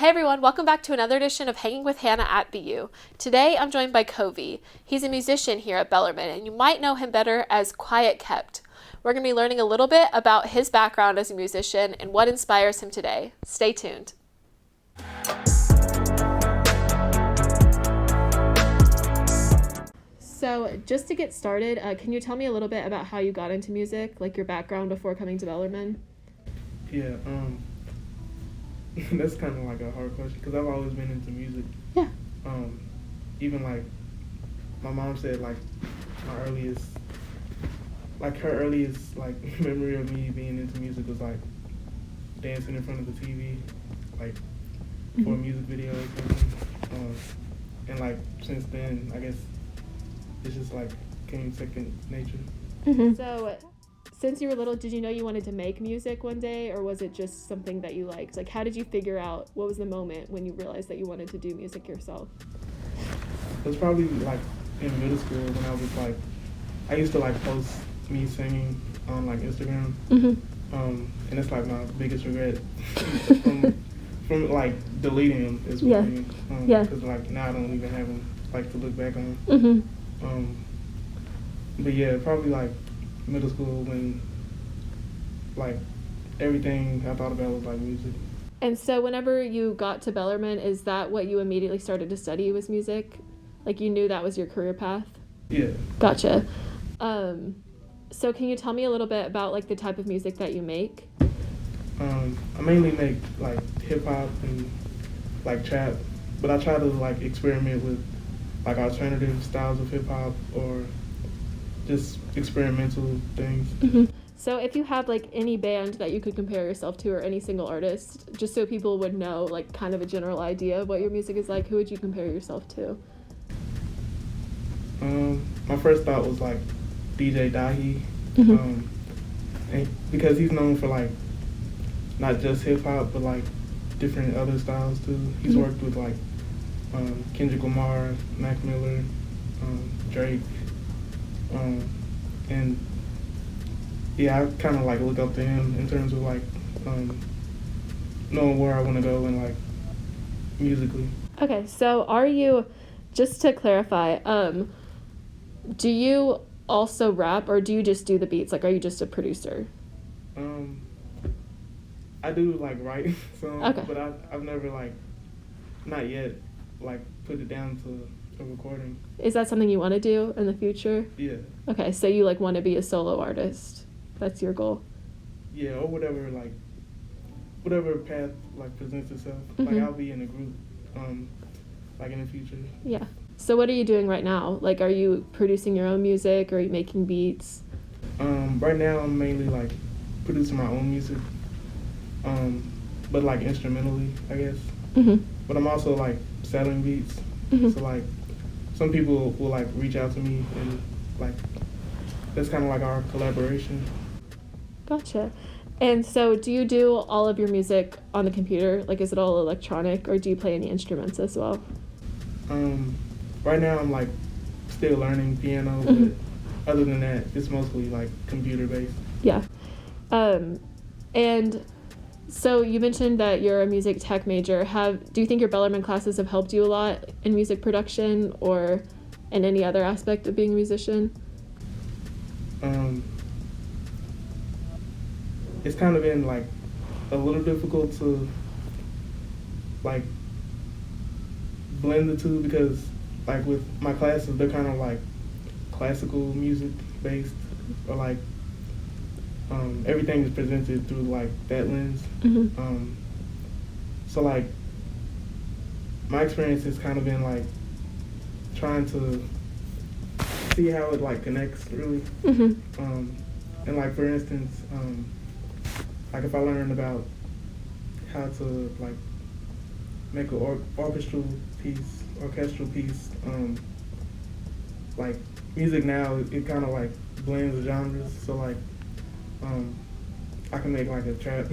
Hey everyone, welcome back to another edition of Hanging with Hannah at BU. Today I'm joined by Covey. He's a musician here at Bellarmine, and you might know him better as QuietKpt. We're going to be learning a little bit about his background as a musician and what inspires him today. Stay tuned. So just to get started, can you tell me a little bit about how you got into music, like your background before coming to Bellarmine? Yeah, that's kind of like a hard question because I've always been into music. Yeah. Even like my mom said, like her earliest like memory of me being into music was like dancing in front of the TV, like for a music video or something. And like since then, I guess it's just like came second nature. Mm-hmm. So, since you were little, did you know you wanted to make music one day, or was it just something that you liked? Like, how did you figure out, what was the moment when you realized that you wanted to do music yourself? It was probably like in middle school when I was like, I used to like post me singing on like Instagram. Mm-hmm. And it's like my biggest regret from like deleting them is Yeah. Because like now I don't even have them like to look back on. Mm-hmm. But yeah, probably like middle school when like everything I thought about was like music. And so whenever you got to Bellarmine, is that what you immediately started to study, was music? Like you knew that was your career path? Yeah. Gotcha. So can you tell me a little bit about like the type of music that you make? I mainly make like hip hop and like trap, but I try to like experiment with like alternative styles of hip hop or just experimental things. Mm-hmm. So if you had like any band that you could compare yourself to or any single artist, just so people would know like kind of a general idea of what your music is like, who would you compare yourself to? My first thought was like DJ Dahi, Mm-hmm. and because he's known for like not just hip hop but like different other styles too. He's Mm-hmm. worked with like Kendrick Lamar, Mac Miller, Drake, and yeah, I kind of like look up to him in terms of like knowing where I want to go and like musically. Okay, so are you, just to clarify, do you also rap or do you just do the beats? Like, are you just a producer? I do like write songs, Okay. but I've never like, not yet, like put it down to a recording. Is that something you want to do in the future? Yeah. Okay, so you like want to be a solo artist. That's your goal. Yeah, or whatever path like presents itself. Mm-hmm. Like I'll be in a group, like in the future. Yeah. So what are you doing right now? Like, are you producing your own music or are you making beats? Right now I'm mainly like producing my own music, but like instrumentally, I guess. Mm-hmm. But I'm also like selling beats. Mm-hmm. So like some people will like reach out to me and like that's kind of like our collaboration. Gotcha. And so do you do all of your music on the computer? Like, is it all electronic or do you play any instruments as well? Right now I'm like still learning piano, Mm-hmm. but other than that, it's mostly like computer based. Yeah. And so you mentioned that you're a music tech major. Do you think your Bellarmine classes have helped you a lot in music production or in any other aspect of being a musician? It's kind of been like a little difficult to like blend the two because like with my classes, they're kind of like classical music based or like everything is presented through like that lens. Mm-hmm. So like my experience has kind of been like trying to see how it like connects really. Mm-hmm. And like for instance, like if I learned about how to like make an orchestral piece, like music now, it kind of like blends the genres. So like, I can make like a trap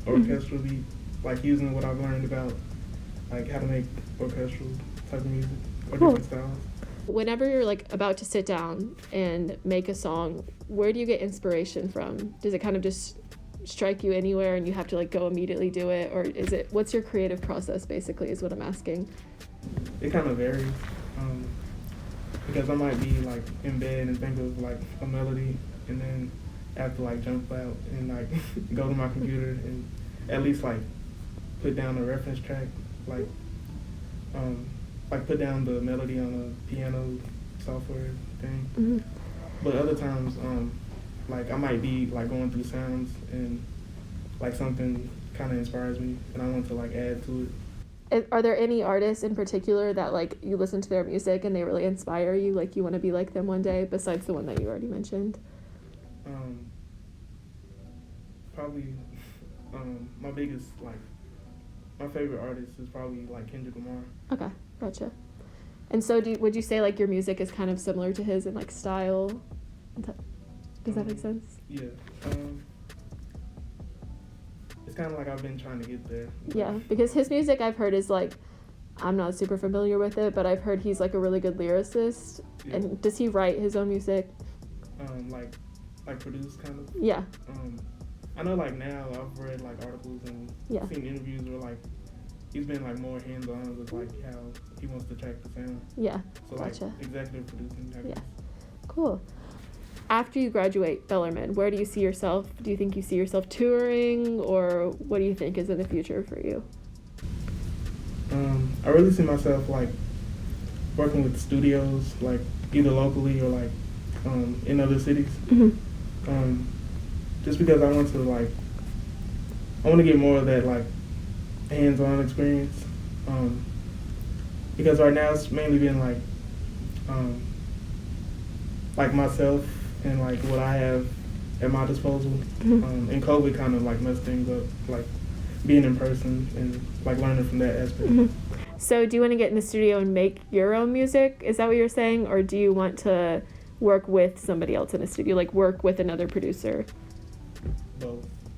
orchestral beat, like using what I've learned about like how to make orchestral type of music or Cool. different styles. Whenever you're like about to sit down and make a song, where do you get inspiration from? Does it kind of just strike you anywhere and you have to like go immediately do it, or what's your creative process basically is what I'm asking? It kind of varies, because I might be like in bed and think of like a melody, and then have to like jump out and like go to my computer and at least like put down a reference track, like put down the melody on a piano software thing. Mm-hmm. But other times, like I might be like going through sounds and like something kind of inspires me and I want to like add to it. Are there any artists in particular that like you listen to their music and they really inspire you, like you want to be like them one day, besides the one that you already mentioned? Probably my biggest, like my favorite artist is probably like Kendrick Lamar. Okay, gotcha. And so would you say like your music is kind of similar to his in like style? Does that make sense? Yeah. It's kind of like I've been trying to get there. Yeah, because his music I've heard is like, I'm not super familiar with it, but I've heard he's like a really good lyricist. Yeah. And does he write his own music? Like produce kind of? Yeah. I know like now I've read like articles and seen interviews where like he's been like more hands-on with like how he wants to track the sound. Yeah, so gotcha. Like executive producing, I guess. Cool. After you graduate Bellarmine, where do you see yourself? Do you think you see yourself touring, or what do you think is in the future for you? I really see myself like working with studios, like either locally or like in other cities. Mm-hmm. Just because I want to get more of that like hands-on experience. Because right now it's mainly been like myself and like what I have at my disposal. Mm-hmm. And COVID kind of like messed things up, like being in person and like learning from that aspect. Mm-hmm. So do you want to get in the studio and make your own music? Is that what you're saying? Or do you want to work with somebody else in a studio, like work with another producer?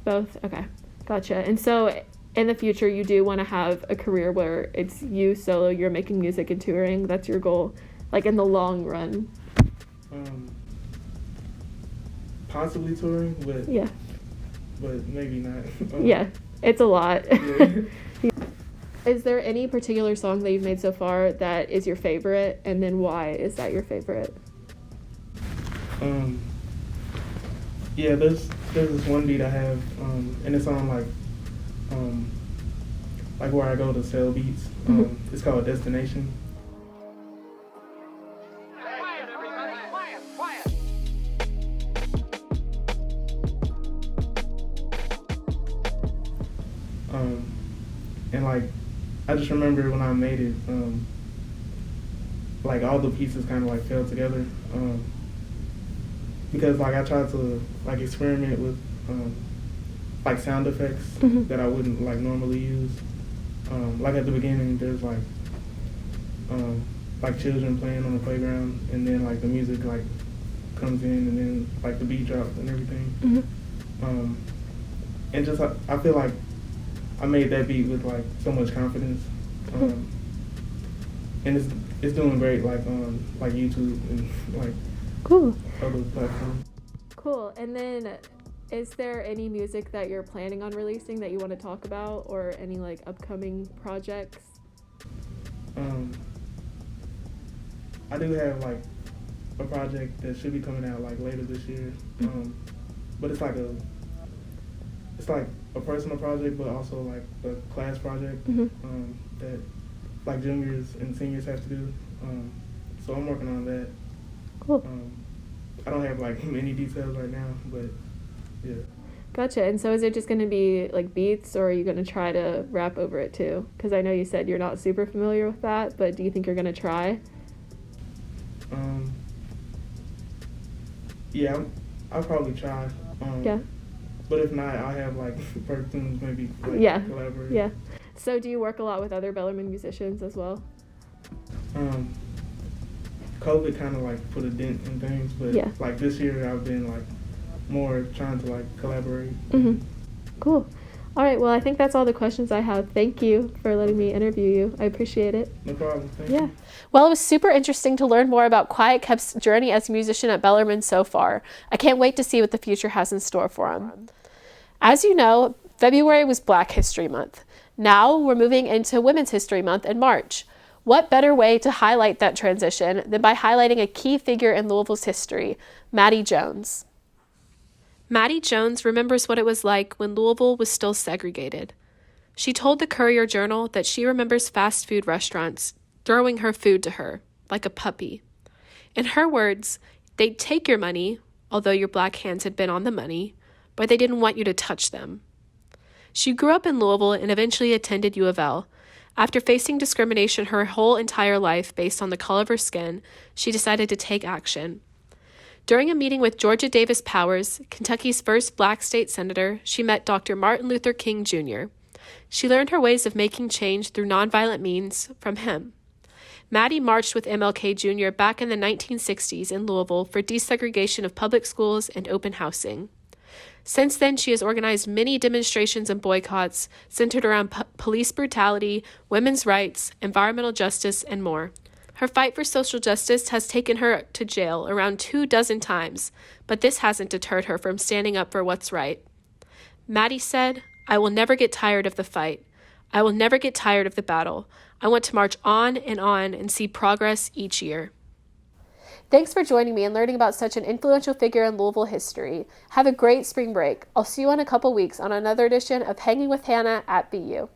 Both? Okay. Gotcha. And so in the future, you do want to have a career where it's you solo, you're making music and touring. That's your goal, like in the long run? Possibly touring, but maybe not. Yeah, it's a lot. Yeah. Is there any particular song that you've made so far that is your favorite, and then why is that your favorite? Yeah, there's this one beat I have, and it's on like where I go to sell beats. Mm-hmm. It's called Destination. And like, I just remember when I made it, like all the pieces kind of like fell together, because like I tried to like experiment with like sound effects mm-hmm. that I wouldn't like normally use. Like at the beginning, there's like children playing on the playground, and then like the music like comes in, and then like the beat drops and everything. Mm-hmm. And just I feel like I made that beat with like so much confidence, and it's doing great like on like YouTube and like cool other platforms. Cool. And then, is there any music that you're planning on releasing that you want to talk about, or any like upcoming projects? I do have like a project that should be coming out like later this year, but it's like a personal project, but also like a class project that like juniors and seniors have to do. So I'm working on that. Cool. I don't have like many details right now, but yeah. Gotcha. And so is it just going to be like beats, or are you going to try to rap over it too? Because I know you said you're not super familiar with that, but do you think you're going to try? Yeah, I'll probably try. Yeah. But if not, I'll have like persons maybe like collaborate. Yeah. So do you work a lot with other Bellarmine musicians as well? COVID kind of like put a dent in things, but like this year I've been like more trying to like collaborate. Mm-hmm. Cool. All right. Well, I think that's all the questions I have. Thank you for letting me interview you. I appreciate it. No problem. Thank you. Well, it was super interesting to learn more about QuietKpt's journey as a musician at Bellarmine so far. I can't wait to see what the future has in store for him. As you know, February was Black History Month. Now we're moving into Women's History Month in March. What better way to highlight that transition than by highlighting a key figure in Louisville's history, Maddie Jones. Maddie Jones remembers what it was like when Louisville was still segregated. She told the Courier-Journal that she remembers fast food restaurants throwing her food to her, like a puppy. In her words, they'd take your money, although your black hands had been on the money, but they didn't want you to touch them. She grew up in Louisville and eventually attended U of L. After facing discrimination her whole entire life based on the color of her skin, she decided to take action. During a meeting with Georgia Davis Powers, Kentucky's first black state senator, she met Dr. Martin Luther King Jr. She learned her ways of making change through nonviolent means from him. Maddie marched with MLK Jr. back in the 1960s in Louisville for desegregation of public schools and open housing. Since then, she has organized many demonstrations and boycotts centered around police brutality, women's rights, environmental justice, and more. Her fight for social justice has taken her to jail around 24 times, but this hasn't deterred her from standing up for what's right. Maddie said, "I will never get tired of the fight. I will never get tired of the battle. I want to march on and see progress each year." Thanks for joining me and learning about such an influential figure in Louisville history. Have a great spring break. I'll see you in a couple weeks on another edition of Hanging with Hannah at BU.